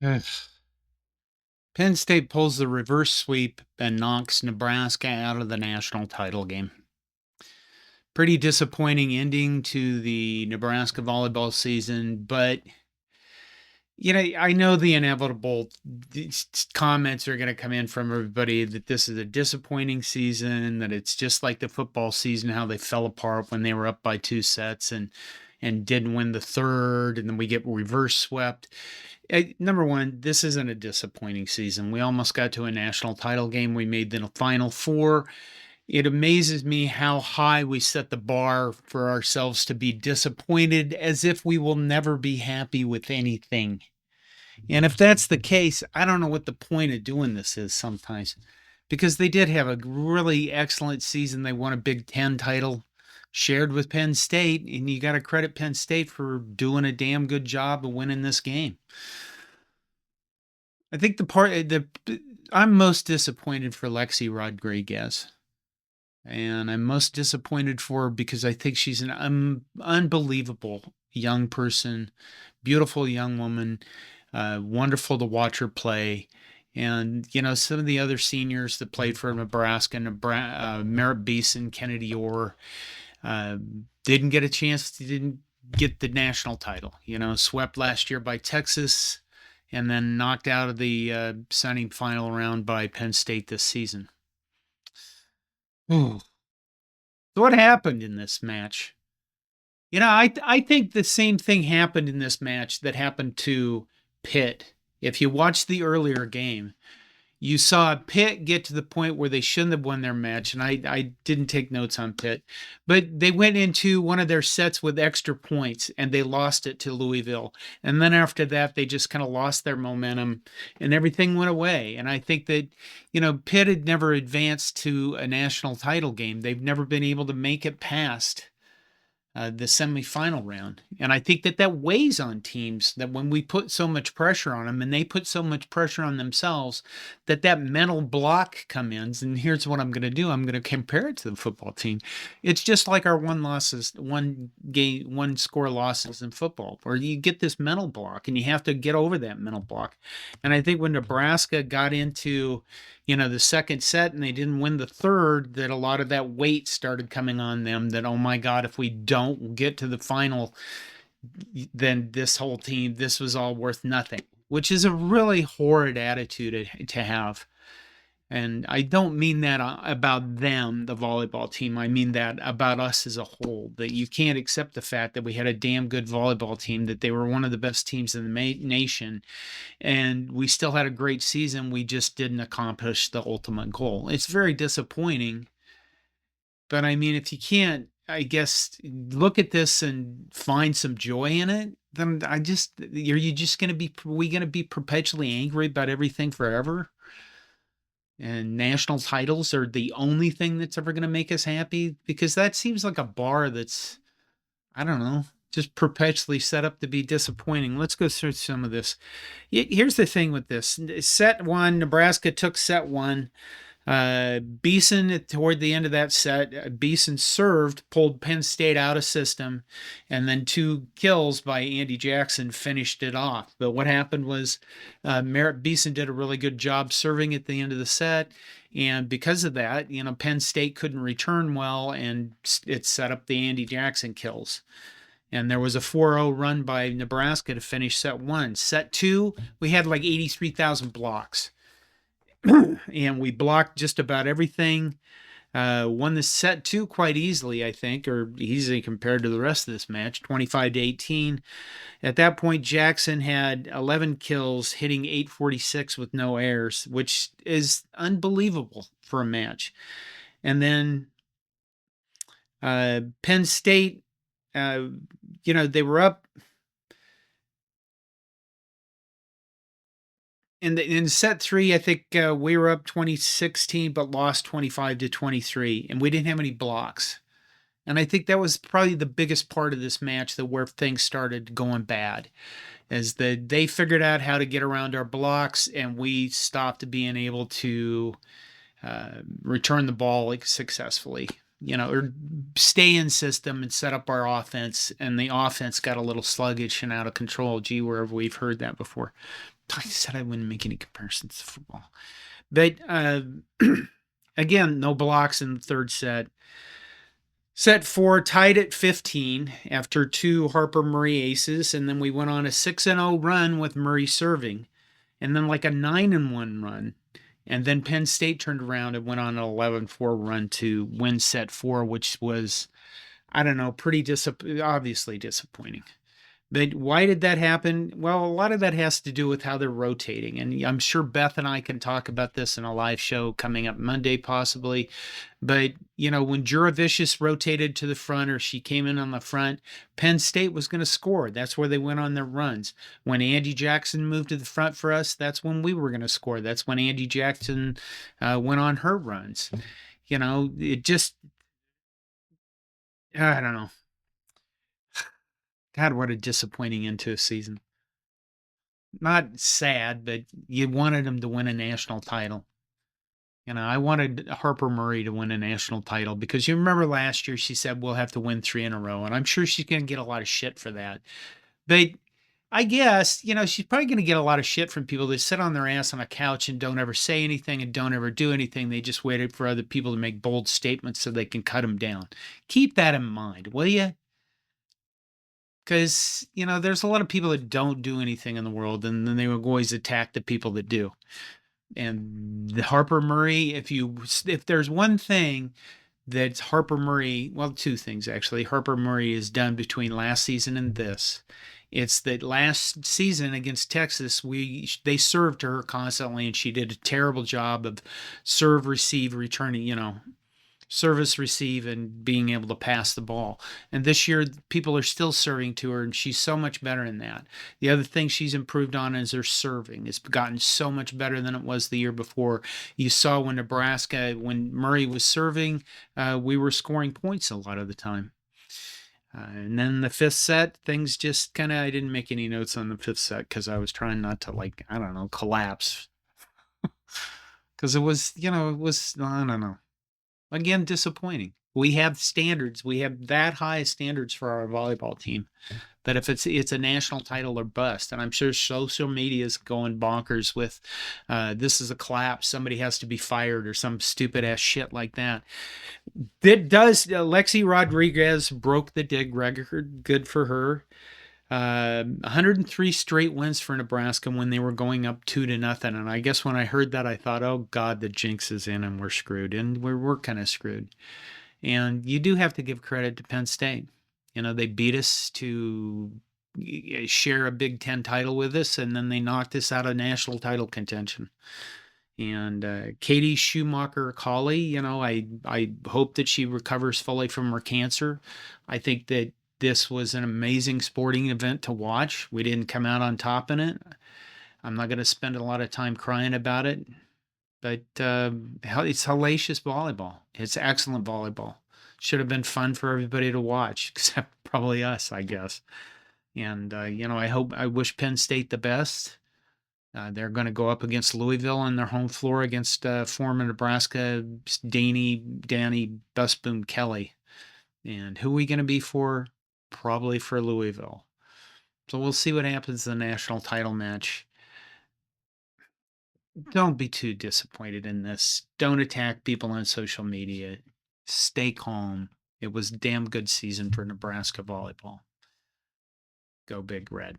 Ugh. Penn State pulls the reverse sweep and knocks Nebraska out of the national title game. Pretty disappointing ending to the Nebraska volleyball season, but I know the inevitable comments are going to come in from everybody that this is a disappointing season, that it's just like the football season, how they fell apart when they were up by 2 sets and didn't win the third, and then we get reverse swept. Number one, this isn't a disappointing season. We almost got to a national title game. We made the Final Four. It amazes me how high we set the bar for ourselves to be disappointed, as if we will never be happy with anything. And if that's the case, I don't know what the point of doing this is sometimes, because they did have a really excellent season. They won a Big Ten title shared with Penn State, and you got to credit Penn State for doing a damn good job of winning this game. I think I'm most disappointed for Lexi Rodriguez. And I'm most disappointed for her because I think she's an unbelievable young person, beautiful young woman, wonderful to watch her play. And, some of the other seniors that played for Nebraska, Merritt Beeson, Kennedy Orr, didn't get a chance, didn't get the national title, swept last year by Texas and then knocked out of the semifinal round by Penn State this season. So what happened in this match? I think the same thing happened in this match that happened to Pitt. If you watched the earlier game, you saw Pitt get to the point where they shouldn't have won their match, and I didn't take notes on Pitt, but they went into one of their sets with extra points, and they lost it to Louisville. And then after that, they just kind of lost their momentum, and everything went away. And I think that, Pitt had never advanced to a national title game. They've never been able to make it past the semifinal round. And I think that weighs on teams, that when we put so much pressure on them and they put so much pressure on themselves, that mental block comes in. And here's what I'm going to do. I'm going to compare it to the football team. It's just like our one score losses in football, where you get this mental block and you have to get over that mental block. And I think when Nebraska got into, the second set and they didn't win the third, that a lot of that weight started coming on them, that, oh my God, if we don't get to the final, then this whole team, this was all worth nothing, which is a really horrid attitude to have. And I don't mean that about them, the volleyball team. I mean that about us as a whole, that you can't accept the fact that we had a damn good volleyball team, that they were one of the best teams in the nation, and we still had a great season. We just didn't accomplish the ultimate goal. It's very disappointing. But I mean, if you can't, I guess, look at this and find some joy in it, then are you just going to be, we going to be perpetually angry about everything forever? And national titles are the only thing that's ever going to make us happy? Because that seems like a bar that's, I don't know, just perpetually set up to be disappointing. Let's go through some of this. Here's the thing with this. Set one, Nebraska took set one. Beeson, toward the end of that set, Beeson served, pulled Penn State out of system, and then 2 kills by Andy Jackson finished it off. But what happened was Merritt Beeson did a really good job serving at the end of the set, and because of that, Penn State couldn't return well, and it set up the Andy Jackson kills. And there was a 4-0 run by Nebraska to finish set one. Set two, we had like 83,000 blocks. And we blocked just about everything. Won the set two quite easily, I think, or easily compared to the rest of this match, 25-18. At that point, Jackson had 11 kills, hitting 846 with no errors, which is unbelievable for a match. And then Penn State, they were up. In set three, I think we were up 2016, but lost 25-23, and we didn't have any blocks. And I think that was probably the biggest part of this match, that where things started going bad, is that they figured out how to get around our blocks, and we stopped being able to return the ball successfully. or stay in system and set up our offense. And the offense got a little sluggish and out of control. Gee, wherever we've heard that before. I said I wouldn't make any comparisons to football. But again, no blocks in the third set. Set 4 tied at 15 after 2 Harper Murray aces, and then we went on a 6-0 run with Murray serving, and then like a 9-1 run. And then Penn State turned around and went on an 11-4 run to win set 4, which was, I don't know, pretty obviously disappointing. But why did that happen? Well, a lot of that has to do with how they're rotating. And I'm sure Beth and I can talk about this in a live show coming up Monday, possibly. But, when Juravicius rotated to the front, or she came in on the front, Penn State was going to score. That's where they went on their runs. When Andy Jackson moved to the front for us, that's when we were going to score. That's when Andy Jackson went on her runs. It just, I don't know. God, what a disappointing end to a season. Not sad, but you wanted him to win a national title. I wanted Harper Murray to win a national title because you remember last year she said we'll have to win 3 in a row, and I'm sure she's going to get a lot of shit for that. But I guess, she's probably going to get a lot of shit from people that sit on their ass on a couch and don't ever say anything and don't ever do anything. They just waited for other people to make bold statements so they can cut them down. Keep that in mind, will you? Because, there's a lot of people that don't do anything in the world, and then they will always attack the people that do. And the Harper Murray, if there's one thing that Harper Murray, well, 2 things actually, Harper Murray has done between last season and this, it's that last season against Texas, they served to her constantly, and she did a terrible job of serve, receive, returning, service, receive, and being able to pass the ball. And this year, people are still serving to her, and she's so much better in that. The other thing she's improved on is her serving. It's gotten so much better than it was the year before. You saw when Murray was serving, we were scoring points a lot of the time. And then the 5th set, things just kind of, I didn't make any notes on the 5th set because I was trying not to, collapse. Because it was, I don't know. Again, disappointing. We have standards. We have that high standards for our volleyball team that if it's a national title or bust. And I'm sure social media is going bonkers with this is a collapse. Somebody has to be fired or some stupid ass shit like that. Lexi Rodriguez broke the dig record. Good for her. 103 straight wins for Nebraska when they were going up 2-0. And I guess when I heard that, I thought, oh God, the jinx is in and we're screwed. And we're kind of screwed. And you do have to give credit to Penn State. They beat us to share a Big Ten title with us, and then they knocked us out of national title contention. And Katie Schumacher-Colley, I hope that she recovers fully from her cancer. I think that this was an amazing sporting event to watch. We didn't come out on top in it. I'm not going to spend a lot of time crying about it, but it's hellacious volleyball. It's excellent volleyball. Should have been fun for everybody to watch, except probably us, I guess. And, I wish Penn State the best. They're going to go up against Louisville on their home floor against former Nebraska Danny Busboom Kelly. And who are we going to be for? Probably for Louisville. So we'll see what happens in the national title match. Don't be too disappointed in this. Don't attack people on social media. Stay calm. It was a damn good season for Nebraska volleyball. Go Big Red.